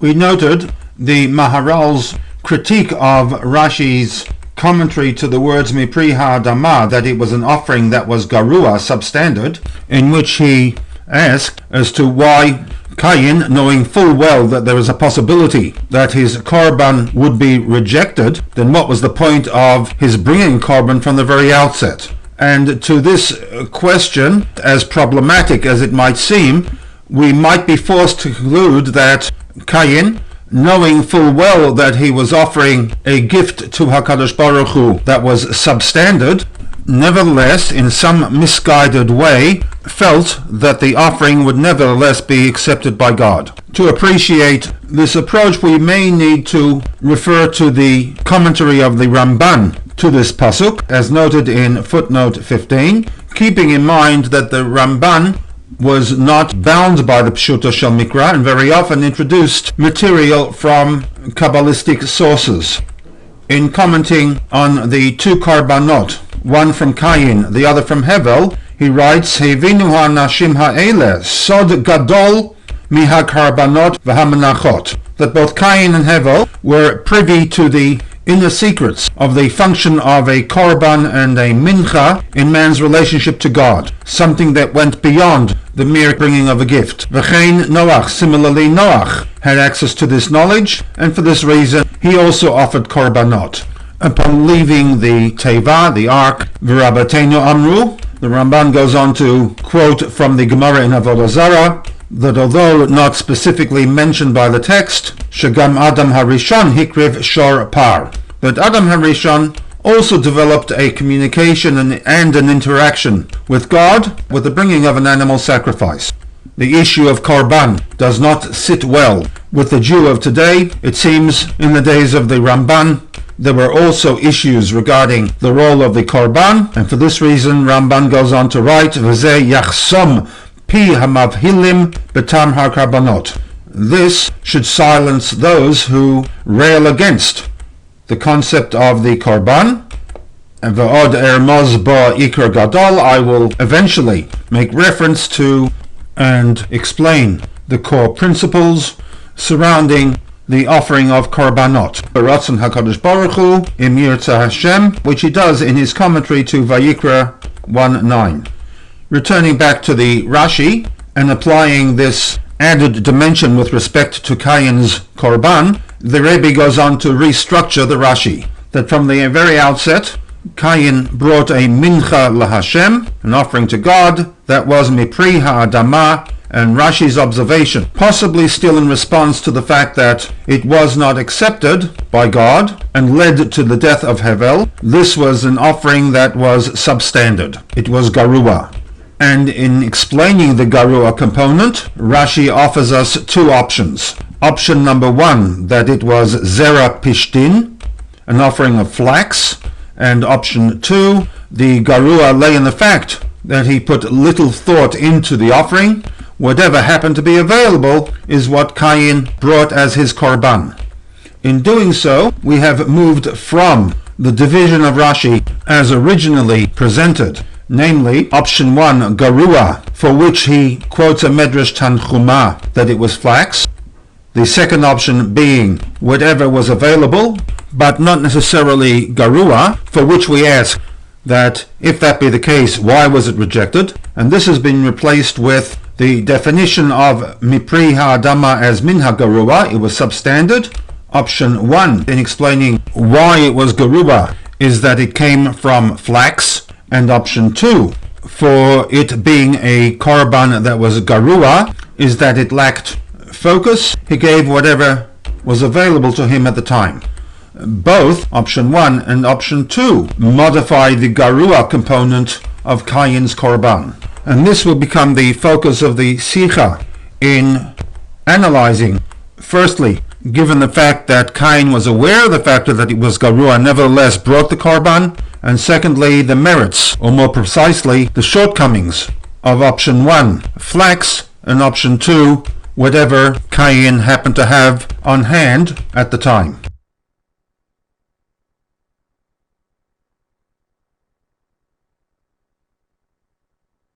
We noted the Maharal's critique of Rashi's commentary to the words Mipri Ha'adama, that it was an offering that was garua, substandard, in which he asked as to why Cain, knowing full well that there is a possibility that his korban would be rejected, then what was the point of his bringing korban from the very outset? And to this question, as problematic as it might seem, we might be forced to conclude that Cain, knowing full well that he was offering a gift to HaKadosh Baruch Hu that was substandard, nevertheless, in some misguided way, felt that the offering would nevertheless be accepted by God. To appreciate this approach, we may need to refer to the commentary of the Ramban to this pasuk, as noted in footnote 15, keeping in mind that the Ramban was not bound by the Pshuta Shel Mikra and very often introduced material from Kabbalistic sources. In commenting on the two karbanot, one from Cain, the other from Hevel, he writes, Hevinu ha'anashim ha'ele sod gadol miha karbanot v'hamenachot, that both Cain and Hevel were privy to the inner secrets of the function of a korban and a mincha in man's relationship to God, something that went beyond the mere bringing of a gift. V'chein Noach, similarly Noach had access to this knowledge, and for this reason he also offered korbanot. Upon leaving the Teva, the ark, V'Rabbateinu Amru, the Ramban goes on to quote from the Gemara in Avodah Zarah, that although not specifically mentioned by the text, Shagam Adam Harishon Hikriv Shor Par, that Adam Harishon also developed a communication and an interaction with God with the bringing of an animal sacrifice. The issue of korban does not sit well with the Jew of today. It seems in the days of the Ramban there were also issues regarding the role of the korban, and for this reason Ramban goes on to write, V'zeh yachsom pi hamavhilim betam har karbanot. This should silence those who rail against the concept of the korban. And v'od ermoz ba ikar gadol, I will eventually make reference to and explain the core principles surrounding the offering of korbanot. B'ratzon HaKadosh Baruch Hu im yirtzeh Hashem, which he does in his commentary to Vayikra 1:9. Returning back to the Rashi and applying this added dimension with respect to Cain's korban, the Rebbe goes on to restructure the Rashi, that from the very outset Cain brought a mincha lahashem, an offering to God, that was mipri ha'adama, and Rashi's observation, possibly still in response to the fact that it was not accepted by God and led to the death of Hevel, this was an offering that was substandard. It was garua. And in explaining the garua component, Rashi offers us two options. Option number one, that it was zera pishtin, an offering of flax, and option two, the garua lay in the fact that he put little thought into the offering. Whatever happened to be available is what Cain brought as his korban. In doing so, we have moved from the division of Rashi as originally presented, namely option 1, garua, for which he quotes a medrash tanchuma that it was flax, the second option being whatever was available, but not necessarily garua, for which we ask that if that be the case, why was it rejected? And this has been replaced with the definition of mipri ha'adama as min ha'garua, it was substandard. Option 1 in explaining why it was garua is that it came from flax, and option 2 for it being a korban that was garua is that it lacked focus. He gave whatever was available to him at the time. Both option 1 and option 2 modify the garua component of Cain's korban. And this will become the focus of the SICHAH in analyzing, firstly, given the fact that Cain was aware of the fact that it was garua, nevertheless brought the korban, and secondly, the merits, or more precisely, the shortcomings of option 1, flax, and option 2, whatever Cain happened to have on hand at the time.